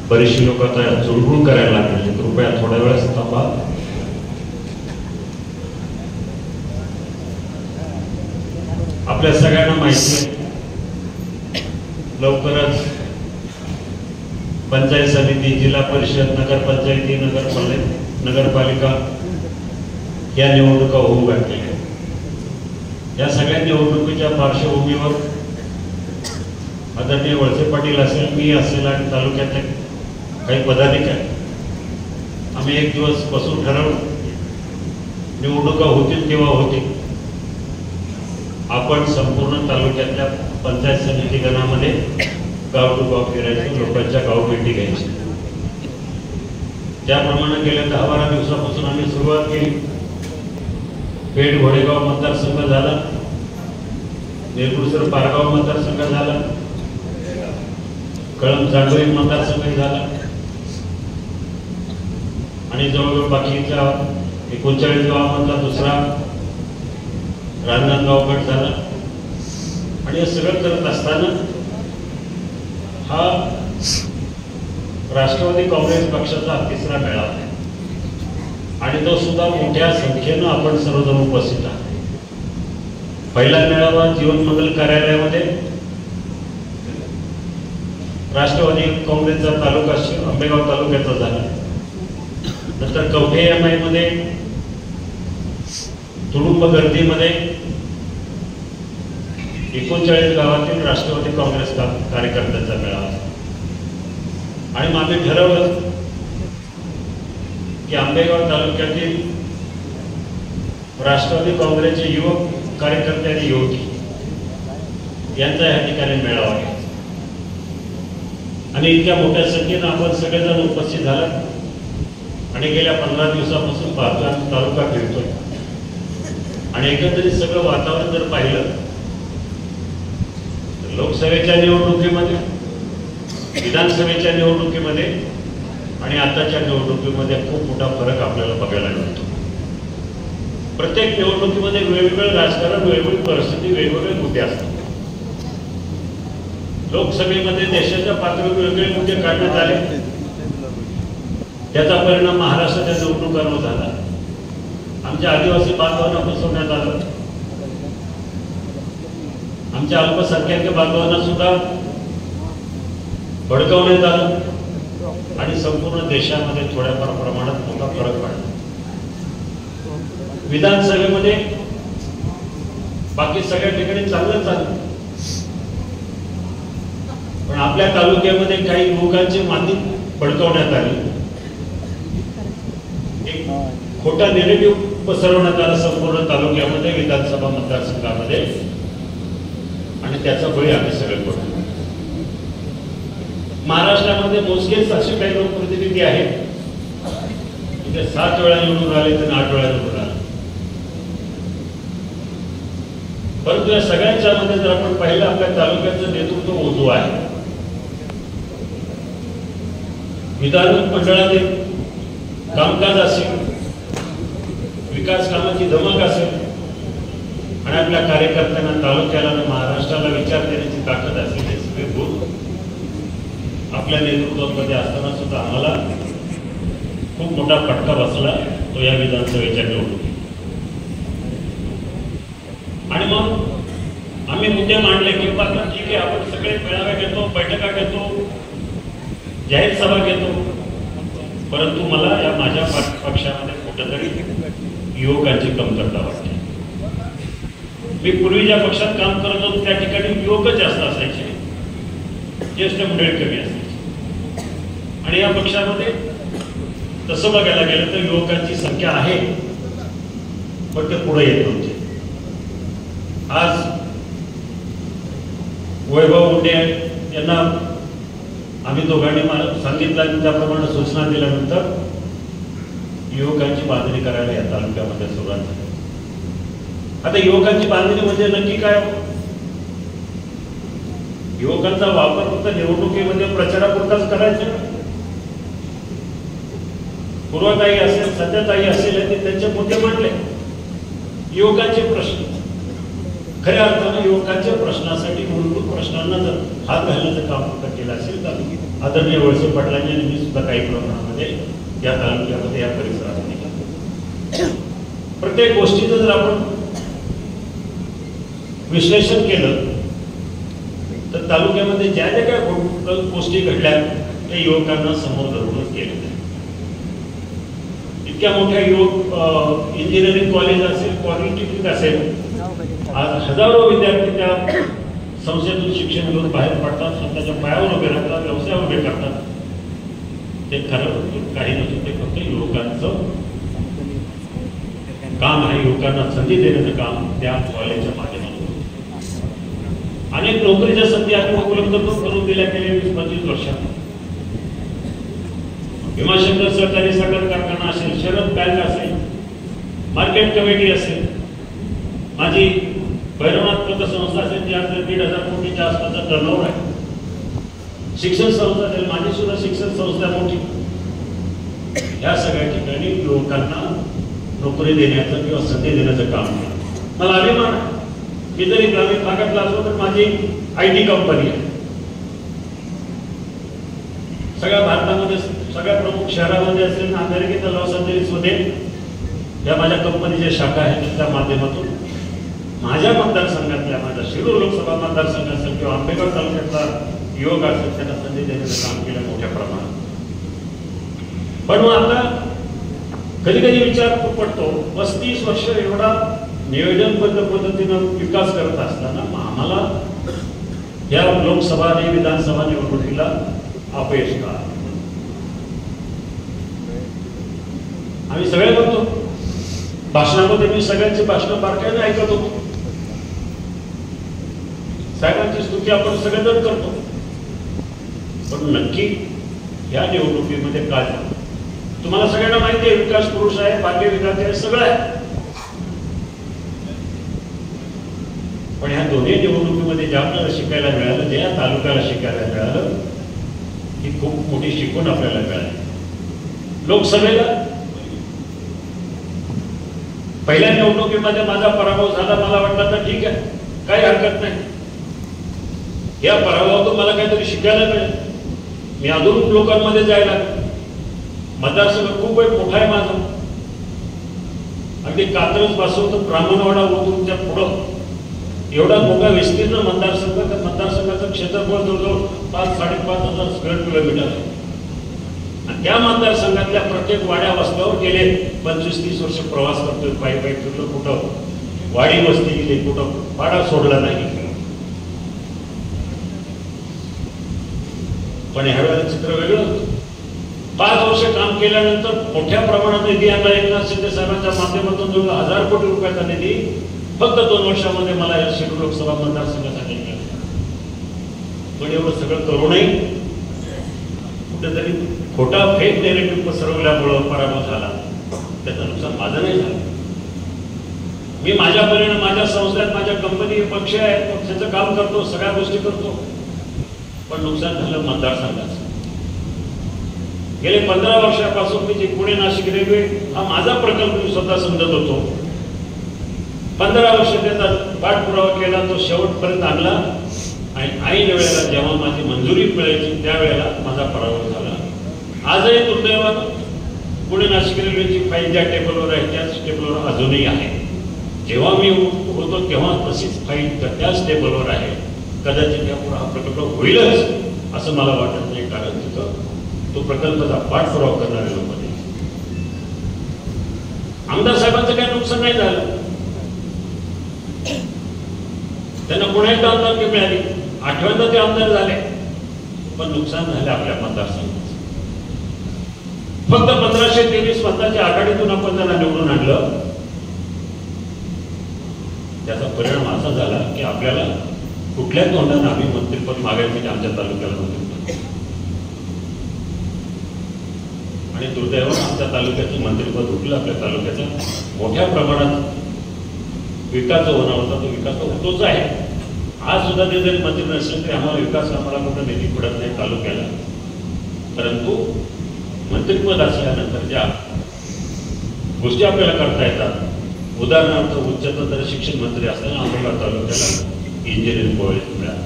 बरीचशी लोक आता चुळबुळ करायला लागले. कृपया थोड्या वेळच थांबा. आपल्या सगळ्यांना माहिती आहे, लवकरच पंचायत समिती, जिल्हा परिषद, नगरपंचायती, नगरपालिका या निवडणुका होऊ घातलेल्या. या सगळ्या निवडणुकीच्या पार्श्वभूमीवर आदरणीय वळसे पाटील असेल, मी असेल आणि तालुक्यातले काही पदाधिकारी आम्ही एक दिवस बसून ठरवलं, निवडणुका होतील तेव्हा होतील, आपण संपूर्ण तालुक्यातल्या पंचायत समिती गणामध्ये गाव टू गाव फिरायचं, लोकांच्या गाव भेटी घ्यायची. त्याप्रमाणे गेल्या 10-12 दिवसापासून आम्ही सुरुवात केली. पेठ घोडेगाव मतदारसंघ झाला, नेरकुडसर पारगाव मतदारसंघ झाला, कळंब चांडोई मतदारसंघ झाला आणि जवळजवळ बाकीच्या 39 गावांमधला दुसरा रांजणगाव गट झाला. आणि हे सगळं करत असताना हा राष्ट्रवादी काँग्रेस पक्षाचा तिसरा मेळावा आहे आणि तो सुद्धा मोठ्या संख्येनं आपण सर्वजण उपस्थित आहोत. पहिला मेळावा जीवनमंगल कार्यालयामध्ये राष्ट्रवादी काँग्रेसचा तालुका आंबेगाव तालुक्याचा झाला. नंतर कवठे एमआय मध्ये तुडुंब गर्दीमध्ये 39 गावातील राष्ट्रवादी काँग्रेस कार्यकर्त्यांचा मेळावा. आणि मग आम्ही ठरवलं की आंबेगाव तालुक्यातील राष्ट्रवादी काँग्रेसचे युवक कार्यकर्ते आणि युवती यांचा या ठिकाणी मेळावा आहे. आणि इतक्या मोठ्या संख्येनं आपण सगळेजण उपस्थित झाला आणि गेल्या 15 दिवसापासून तालुका फिरतोय. आणि एकंदरीत सगळं वातावरण जर पाहिलं तर लोकसभेच्या निवडणुकीमध्ये, विधानसभेच्या निवडणुकीमध्ये आणि आताच्या निवडणुकीमध्ये खूप मोठा फरक आपल्याला बघायला मिळतो. प्रत्येक निवडणुकीमध्ये वेगवेगळं राजकारण, वेगवेगळी परिस्थिती, वेगवेगळे मुद्दे असतात. लोकसभेमध्ये देशाच्या पातळीवर वेगवेगळे मुद्दे काढण्यात आले, त्याचा परिणाम महाराष्ट्राच्या निवडणुकांवर झाला. आमच्या आदिवासी बांधवांना फसवण्यात आलं, आमच्या अल्पसंख्याक बांधवांना सुद्धा भडकवण्यात आलं आणि संपूर्ण देशामध्ये थोड्याफार प्रमाणात मोठा फरक पडला. विधानसभेमध्ये बाकी सगळ्या ठिकाणी चांगलं चाललं, पण आपल्या तालुक्यामध्ये काही युवकांची माती भडकवण्यात आली, एक खोटा नेरेटिव्ह पसरवण्यात आला संपूर्ण तालुक्यामध्ये, विधानसभा मतदारसंघामध्ये, आणि त्याचा बळी आम्ही सगळे पडलो. महाराष्ट्रामध्ये मोजकेच असे काही लोकप्रतिनिधी आहेत की 7 वेळा निवडून आले तर 8 वेळा निवडून आले. परंतु या सगळ्यांच्या मध्ये जर आपण पाहिलं, आपल्या तालुक्याचं नेतृत्व उजवं आहे. विधान मंडळातील कामकाज असेल, विकास कामाची धमक असेल आणि आपल्या कार्यकर्त्यांना, तालुक्याला आणि महाराष्ट्राला विचार देण्याची ताकद असेल, हे सगळे गुण आपल्या नेतृत्वामध्ये असताना सुद्धा आम्हाला खूप मोठा फटका बसला, तो या विधानसभेच्या निवडणुकीत. आणि मग आम्ही मुद्दे मांडले की ठीक आहे, आपण सगळे मेळावे घेतो, बैठका घेतो, जाहीर सभा घेतो, परंतु मला या माझ्या पक्षामध्ये कुठेतरी युवकांची कमतरता वाटते. मी पूर्वी ज्या पक्षात काम करत होतो त्या ठिकाणी युवकच जास्त असायचे, ज्येष्ठ मंडळी कमी असायची. आणि या पक्षामध्ये तसं बघायला गेलं तर युवकांची संख्या आहे, पण ते पुढे येत नव्हते. आज वैभव मुंडे यांना आम्ही दोघांनी सांगितलं, त्याप्रमाणे सूचना दिल्यानंतर युवकांची बांधणी करायला या तालुक्यामध्ये सुरुवात झाली. आता युवकांची बांधणी म्हणजे नक्की काय? युवकांचा वापर फक्त निवडणुकीमध्ये प्रचारापुरताच करायचा. पूर्वताई असेल, सध्याताई असेल, त्यांचे मुद्दे मांडले, युवकांचे प्रश्न खऱ्या अर्थानं युवकांच्या प्रश्नासाठी मूलभूत प्रश्नांना जर हात घालण्याचं काम कुठं केलं असेल तर आदरणीय वळसे पाटलांनी आणि मी सुद्धा काही प्रमाणामध्ये या तालुक्यामध्ये या परिसरात केलं. प्रत्येक गोष्टीचं जर आपण विश्लेषण केलं तर तालुक्यामध्ये ज्या ज्या काही गोष्टी घडल्या त्या युवकांना समोर धरूनच केल्या. इतक्या मोठ्या युवक इंजिनिअरिंग कॉलेज असेल, पॉलिटेक्निक असेल, आज हजारो विद्यार्थी त्या संस्थेतून शिक्षण घेऊन बाहेर पडतात, स्वतःच्या पायावर उभे राहतात, व्यवसाय उभे करतात. ते खरं काही नसून ते फक्त युवकांचं काम आहे. युवकांना संधी देण्याचं काम त्या कॉलेजच्या माध्यमातून. अनेक नोकरीच्या संधी आपण उपलब्ध करून दिल्या गेल्या 20-25 वर्षात. भीमाशंकर सहकारी साखर कारखाना असेल, शरद बँक असेल, मार्केट कमिटी असेल, माझी भैरवनाथ पतसंस्था असेल, जी आज 1,500 कोटीच्या आसपासचा टर्नओव्हर आहे. शिक्षण संस्था असेल, माझी सुद्धा शिक्षण संस्था मोठी. या सगळ्या ठिकाणी युवकांना नोकरी देण्याचं किंवा संधी देण्याचं काम केलं. मला अभिमान आहे. मी जरी ग्रामीण भागातला असलो तर माझी IT कंपनी आहे. सगळ्या भारतामध्ये सगळ्या प्रमुख शहरामध्ये असेल, अमेरिकेच्या लॉस एंजलिसमध्ये या माझ्या कंपनीच्या शाखा आहेत. त्या माध्यमातून माझ्या मतदारसंघातल्या, माझ्या शिरूर लोकसभा मतदारसंघ असेल किंवा आंबेगाव तालुक्यातला युवक असेल, त्यांना संधी देण्याचं काम केलं मोठ्या प्रमाणात. पण मग आता कधी कधी विचार पडतो, 35 वर्ष एवढा नियोजनबद्ध पद्धतीनं विकास करत असताना आम्हाला या लोकसभा आणि विधानसभा निवडणुकीला अपयश का? आम्ही सगळे बघतो. भाषणामध्ये मी सगळ्यांची भाषणं बारकाईने ऐकत होतो. साहेबांची स्तुती आपण सगळेजण करतो. पण नक्की या निवडणुकीमध्ये काय झालं? तुम्हाला सगळ्यांना माहिती आहे, विकास पुरुष आहे, बाल्य विकास आहे, सगळं आहे. पण ह्या दोन्ही निवडणुकीमध्ये जे आपल्याला शिकायला मिळालं, जे या तालुक्याला शिकायला मिळालं, ही खूप मोठी शिकवण आपल्याला मिळाली. लोकसभेला पहिल्या निवडणुकीमध्ये माझा पराभव झाला. मला वाटलं तर ठीक आहे, काही हरकत नाही. या पराभवातून मला काहीतरी शिकायला मिळेल. मी अजून लोकांमध्ये जायला लागलो. मतदारसंघ खूप मोठा आहे माझा. अगदी कात्रज पासून ब्राह्मणवाडा ओतूरच्या पुढं एवढा मोठा विस्तीर्ण मतदारसंघ. त्या मतदारसंघाचं क्षेत्रफळ जवळजवळ 5,000-5,500 स्क्वेअर किलोमीटर आहे. आणि त्या मतदारसंघातल्या प्रत्येक वाड्या वस्त्यावर गेले 25-30 वर्ष प्रवास करतोय. पायी फिरलो, कुठं वाडी वस्ती गेली, कुठं वाडा सोडला नाही. पण ह्यावेळेला चित्र वेगळं होतं. 5 वर्ष काम केल्यानंतर मोठ्या प्रमाणात निधी आणला. एकनाथ शिंदे साहेबांच्या माध्यमातून जवळ 1,000 कोटी रुपयाचा निधी फक्त 2 वर्षामध्ये मला या शिरूर लोकसभा मतदारसंघासाठी मिळाला. पण एवढं सगळं करूनही कुठेतरी खोटा फेक नेरेटिव्ह पसरवल्यामुळं पराभव झाला. त्याचं नुकसान माझं नाही झालं. मी माझ्या परीने माझ्या संस्थेत, माझ्या कंपनी, पक्ष आहे, पक्षाचं काम करतो, सगळ्या गोष्टी करतो. पण नुकसान झालं मतदारसंघाचं. गेले 15 वर्षापासून मी जे पुणे नाशिक रेल्वे हा माझा प्रकल्प मी स्वतः समजत होतो. 15 वर्ष त्याचा पाठपुरावा केला, तो शेवटपर्यंत आणला. आणि ऐन वेळेला जेव्हा माझी मंजुरी मिळायची त्यावेळेला माझा पराभव झाला. आजही दुर्दैवानं पुणे नाशिक रेल्वेची फाईल ज्या टेबलवर आहे त्याच टेबलवर अजूनही आहे. जेव्हा मी होतो तेव्हा तशीच फाईल त्याच टेबलवर आहे. कदाचित यापुढे हा प्रकल्प होईलच असं मला वाटत नाही, कारण तिथं तो प्रकल्पाचा पाठपुरावा करणारे लोक नाही. आमदार साहेबांचं काही नुकसान नाही झालं. त्यांना पुन्हा एकदा आमदारकी मिळाली, 8व्यांदा ते आमदार झाले. पण नुकसान झाले आपल्या मतदारसंघाचं. फक्त 1523 मतांच्या आघाडीतून आपण त्यांना निवडून आणलं. त्याचा परिणाम असा झाला की आपल्याला कुठल्या तोंडाने आम्ही मंत्रिपद मागायचं आमच्या तालुक्याला नव्हतं. आणि दुर्दैवानं आमच्या तालुक्याचं मंत्रिपद उठलं. आपल्या तालुक्याचा मोठ्या प्रमाणात विकास होणार होता, तो विकास होतोच आहे. आज सुद्धा ते जरी मंत्री नसेल तरी आम्हाला विकास आम्हाला कुठं निधी पडत नाही तालुक्याला. परंतु मंत्रिपद असल्यानंतर ज्या गोष्टी आपल्याला करता येतात उदाहरणार्थ उच्चतर शिक्षण मंत्री असताना आंबेगाव तालुक्याला इंजिनिअरिंग कॉलेज मिळालं.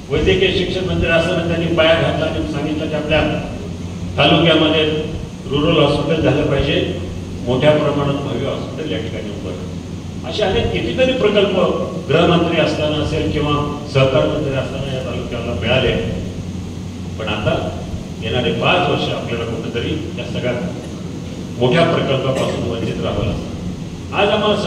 वैद्यकीय शिक्षण मंत्री असताना त्यांनी पाया घातला आणि सांगितलं की आपल्या तालुक्यामध्ये रुरल हॉस्पिटल झालं पाहिजे, मोठ्या प्रमाणात भव्य हॉस्पिटल या ठिकाणी उभं. असे अनेक कितीतरी प्रकल्प गृहमंत्री असताना असेल किंवा सहकार मंत्री असताना या तालुक्याला मिळाले. पण आता येणारे 5 वर्ष आपल्याला कुठेतरी या सगळ्या मोठ्या प्रकल्पापासून वंचित राहावं लागतं. आज आम्हाला